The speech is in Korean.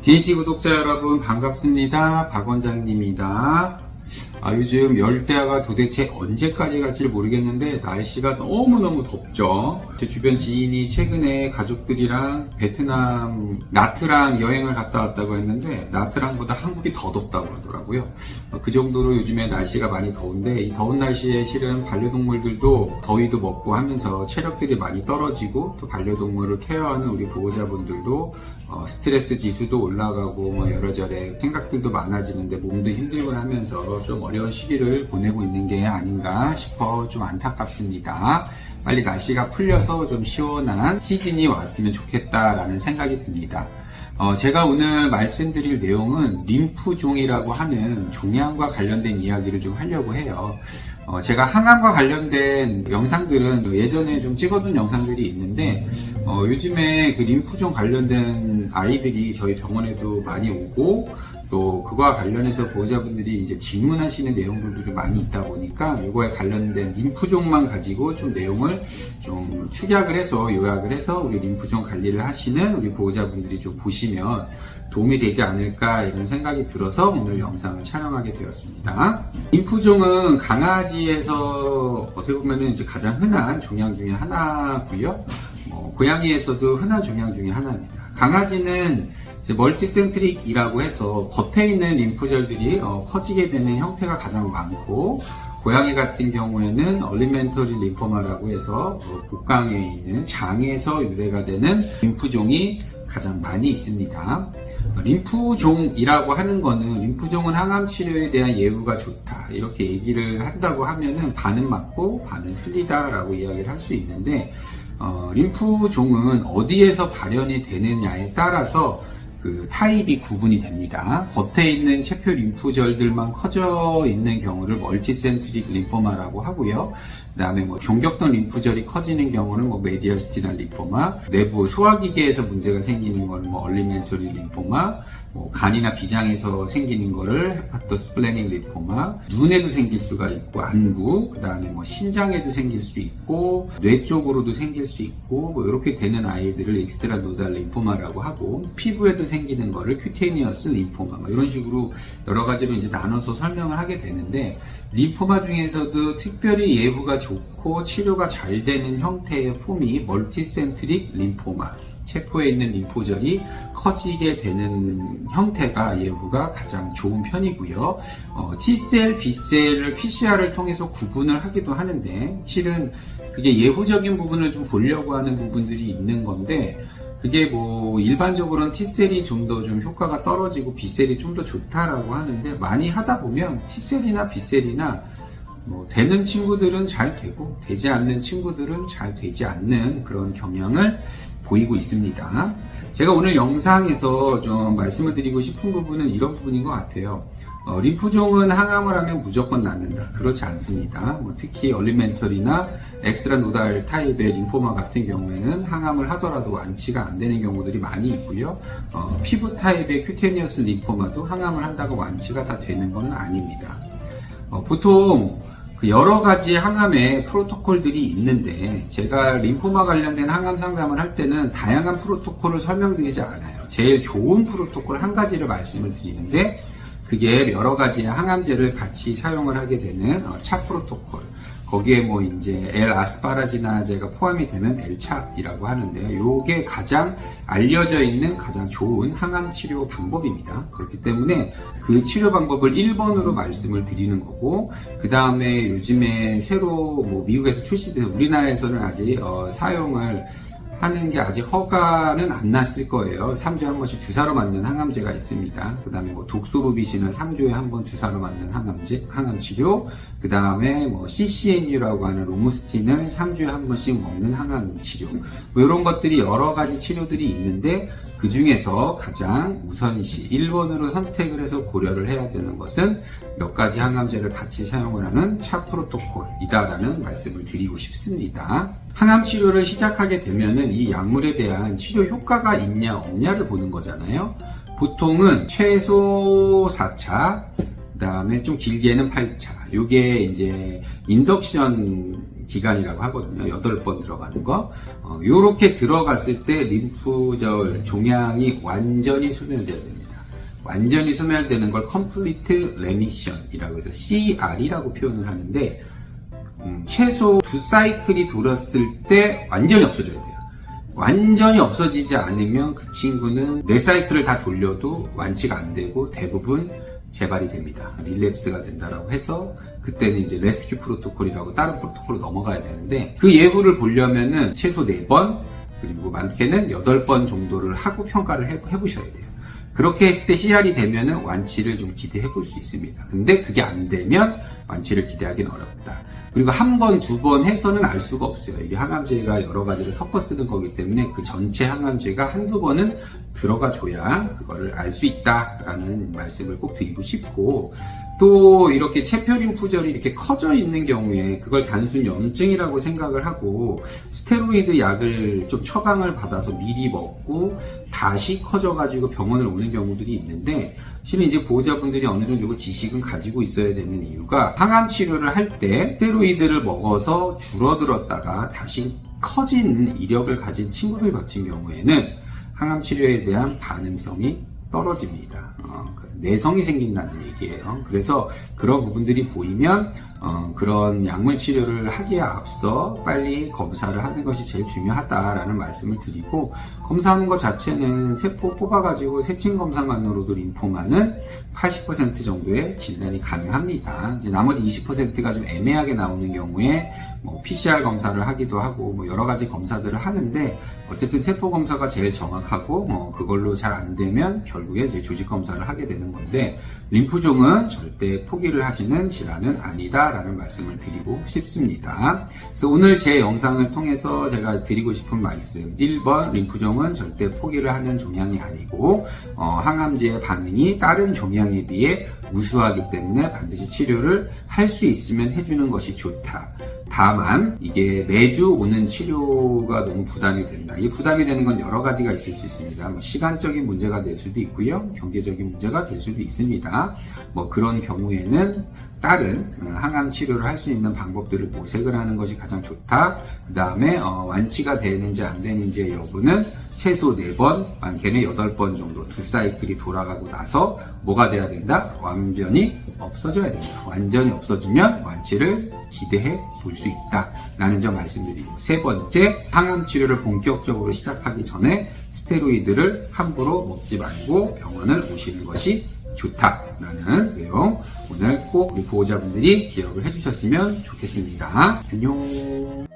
DNC 구독자 여러분 반갑습니다. 박 원장님입니다. 요즘 열대야가 도대체 언제까지 갈지 모르겠는데 날씨가 너무너무 덥죠. 제 주변 지인이 최근에 가족들이랑 베트남 나트랑 여행을 갔다 왔다고 했는데 나트랑보다 한국이 더 덥다고 하더라고요. 그 정도로 요즘에 날씨가 많이 더운데 이 더운 날씨에 실은 반려동물들도 더위도 먹고 하면서 체력들이 많이 떨어지고 또 반려동물을 케어하는 우리 보호자분들도 스트레스 지수도 올라가고 여러저래 생각들도 많아지는데 몸도 힘들고 하면서 좀 어려운 시기를 보내고 있는 게 아닌가 싶어 좀 안타깝습니다. 빨리 날씨가 풀려서 좀 시원한 시즌이 왔으면 좋겠다라는 생각이 듭니다. 제가 오늘 말씀드릴 내용은 림프종이라고 하는 종양과 관련된 이야기를 좀 하려고 해요. 제가 항암과 관련된 영상들은 예전에 좀 찍어둔 영상들이 있는데 요즘에 그 림프종 관련된 아이들이 저희 병원에도 많이 오고 또 그거와 관련해서 보호자분들이 이제 질문하시는 내용들도 좀 많이 있다 보니까 이거에 관련된 림프종만 가지고 좀 내용을 좀 축약을 해서 요약을 해서 우리 림프종 관리를 하시는 우리 보호자분들이 좀 보시면 도움이 되지 않을까 이런 생각이 들어서 오늘 영상을 촬영하게 되었습니다. 림프종은 강아지에서 어떻게 보면 이제 가장 흔한 종양 중에 하나고요. 고양이에서도 흔한 종양 중에 하나입니다. 강아지는 이제 멀티센트릭이라고 해서 겉에 있는 림프절들이 커지게 되는 형태가 가장 많고, 고양이 같은 경우에는 얼리멘터리 림포마라고 해서 복강에 있는 장에서 유래가 되는 림프종이 가장 많이 있습니다. 림프종이라고 하는 거는 림프종은 항암 치료에 대한 예후가 좋다 이렇게 얘기를 한다고 하면은 반은 맞고 반은 틀리다라고 이야기를 할 수 있는데 림프종은 어디에서 발현이 되느냐에 따라서 그 타입이 구분이 됩니다. 겉에 있는 체표 림프절들만 커져 있는 경우를 멀티센트릭 림포마라고 하고요. 그 다음에 종격던 림프절이 커지는 경우는 메디얼스티널 림포마, 내부 소화기계에서 문제가 생기는 거는 얼리멘터리 림포마, 간이나 비장에서 생기는 거를 헤파토스플래닉 림포마, 눈에도 생길 수가 있고 안구, 그 다음에 신장에도 생길 수 있고 뇌 쪽으로도 생길 수 있고 이렇게 되는 아이들을 익스트라 노달 림포마라고 하고, 피부에도 생기는 거를 큐테니어스 림포마 이런 식으로 여러 가지로 이제 나눠서 설명을 하게 되는데, 림포마 중에서도 특별히 예후가 좋고 치료가 잘 되는 형태의 폼이 멀티센트릭 림포마, 체포에 있는 림포절이 커지게 되는 형태가 예후가 가장 좋은 편이고요. T셀, B셀을 PCR을 통해서 구분을 하기도 하는데 실은 그게 예후적인 부분을 좀 보려고 하는 부분들이 있는 건데, 그게 일반적으로는 T셀이 좀 더 좀 효과가 떨어지고 B셀이 좀 더 좋다라고 하는데, 많이 하다 보면 T셀이나 B셀이나 되는 친구들은 잘 되고 되지 않는 친구들은 잘 되지 않는 그런 경향을 보이고 있습니다. 제가 오늘 영상에서 좀 말씀을 드리고 싶은 부분은 이런 부분인 것 같아요. 림프종은 항암을 하면 무조건 낫는다. 그렇지 않습니다. 특히 얼리멘터리나 엑스트라 노달 타입의 림포마 같은 경우에는 항암을 하더라도 완치가 안 되는 경우들이 많이 있고요. 피부 타입의 큐테니어스 림포마도 항암을 한다고 완치가 다 되는 건 아닙니다. 보통 여러 가지 항암의 프로토콜들이 있는데, 제가 림포마 관련된 항암 상담을 할 때는 다양한 프로토콜을 설명드리지 않아요. 제일 좋은 프로토콜 한 가지를 말씀을 드리는데, 그게 여러 가지의 항암제를 같이 사용을 하게 되는 차 프로토콜, 거기에 이제 L-아스파라지나제가 포함이 되면 L-찹이라고 하는데요. 요게 가장 알려져 있는 가장 좋은 항암 치료 방법입니다. 그렇기 때문에 그 치료 방법을 1번으로 말씀을 드리는 거고, 그 다음에 요즘에 새로 미국에서 출시돼서 우리나라에서는 아직 사용을 하는 게 아직 허가는 안 났을 거예요. 3주에 한 번씩 주사로 맞는 항암제가 있습니다. 그 다음에 독소로비신을 3주에 한 번 주사로 맞는 항암치료, 그 다음에 CCNU라고 하는 로무스틴을 3주에 한 번씩 먹는 항암치료, 이런 것들이 여러 가지 치료들이 있는데, 그 중에서 가장 우선시 1번으로 선택을 해서 고려를 해야 되는 것은 몇 가지 항암제를 같이 사용을 하는 차 프로토콜이다라는 말씀을 드리고 싶습니다. 항암 치료를 시작하게 되면은 이 약물에 대한 치료 효과가 있냐 없냐를 보는 거잖아요. 보통은 최소 4차, 그 다음에 좀 길게는 8차. 요게 이제 인덕션 기간이라고 하거든요. 8번 들어가는 거. 요렇게 들어갔을 때 림프절 종양이 완전히 소멸돼야 됩니다. 완전히 소멸되는 걸 Complete Remission이라고 해서 CR이라고 표현을 하는데, 최소 2사이클이 돌았을 때 완전히 없어져야 돼요. 완전히 없어지지 않으면 그 친구는 4사이클을 다 돌려도 완치가 안 되고 대부분 재발이 됩니다. 릴랩스가 된다라고 해서 그때는 이제 레스큐 프로토콜이라고 다른 프로토콜로 넘어가야 되는데, 그 예후를 보려면은 최소 4번 그리고 많게는 8번 정도를 하고 평가를 해보셔야 돼요. 그렇게 했을 때 CR이 되면은 완치를 좀 기대해 볼 수 있습니다. 근데 그게 안 되면 완치를 기대하기는 어렵다. 그리고 한 번, 2번 해서는 알 수가 없어요. 이게 항암제가 여러 가지를 섞어 쓰는 거기 때문에 그 전체 항암제가 한두 번은 들어가 줘야 그거를 알 수 있다라는 말씀을 꼭 드리고 싶고, 또 이렇게 체표림프절이 이렇게 커져 있는 경우에 그걸 단순 염증이라고 생각을 하고 스테로이드 약을 좀 처방을 받아서 미리 먹고 다시 커져가지고 병원을 오는 경우들이 있는데, 실은 이제 보호자분들이 어느 정도 지식은 가지고 있어야 되는 이유가, 항암 치료를 할 때 스테로이드를 먹어서 줄어들었다가 다시 커진 이력을 가진 친구들 같은 경우에는 항암 치료에 대한 반응성이 떨어집니다. 내성이 생긴다는 얘기예요. 그래서 그런 부분들이 보이면 그런 약물 치료를 하기에 앞서 빨리 검사를 하는 것이 제일 중요하다라는 말씀을 드리고, 검사하는 것 자체는 세포 뽑아가지고 세침 검사만으로도 림포마는 80% 정도의 진단이 가능합니다. 이제 나머지 20%가 좀 애매하게 나오는 경우에 PCR 검사를 하기도 하고 여러 가지 검사들을 하는데, 어쨌든 세포 검사가 제일 정확하고 그걸로 잘 안 되면 결국에 이제 조직 검사를 하게 되는 건데, 림프종은 절대 포기를 하시는 질환은 아니다라는 말씀을 드리고 싶습니다. 그래서 오늘 제 영상을 통해서 제가 드리고 싶은 말씀, 1번 림프종은 절대 포기를 하는 종양이 아니고 항암제의 반응이 다른 종양에 비해 우수하기 때문에 반드시 치료를 할 수 있으면 해주는 것이 좋다. 다만 이게 매주 오는 치료가 너무 부담이 된다. 이 부담이 되는 건 여러 가지가 있을 수 있습니다. 시간적인 문제가 될 수도 있고요, 경제적인 문제가 될 수도 있습니다. 그런 경우에는 다른 항암 치료를 할 수 있는 방법들을 모색을 하는 것이 가장 좋다. 그 다음에 완치가 되는지 안 되는지의 여부는 최소 4번, 많게는 8번 정도 2사이클이 돌아가고 나서 뭐가 돼야 된다? 완전히 없어져야 된다. 완전히 없어지면 완치를 기대해 볼 수 있다 라는 점 말씀드리고, 3번째, 항암 치료를 본격적으로 시작하기 전에 스테로이드를 함부로 먹지 말고 병원을 오시는 것이 좋다라는 내용, 오늘 꼭 우리 보호자분들이 기억을 해주셨으면 좋겠습니다. 안녕.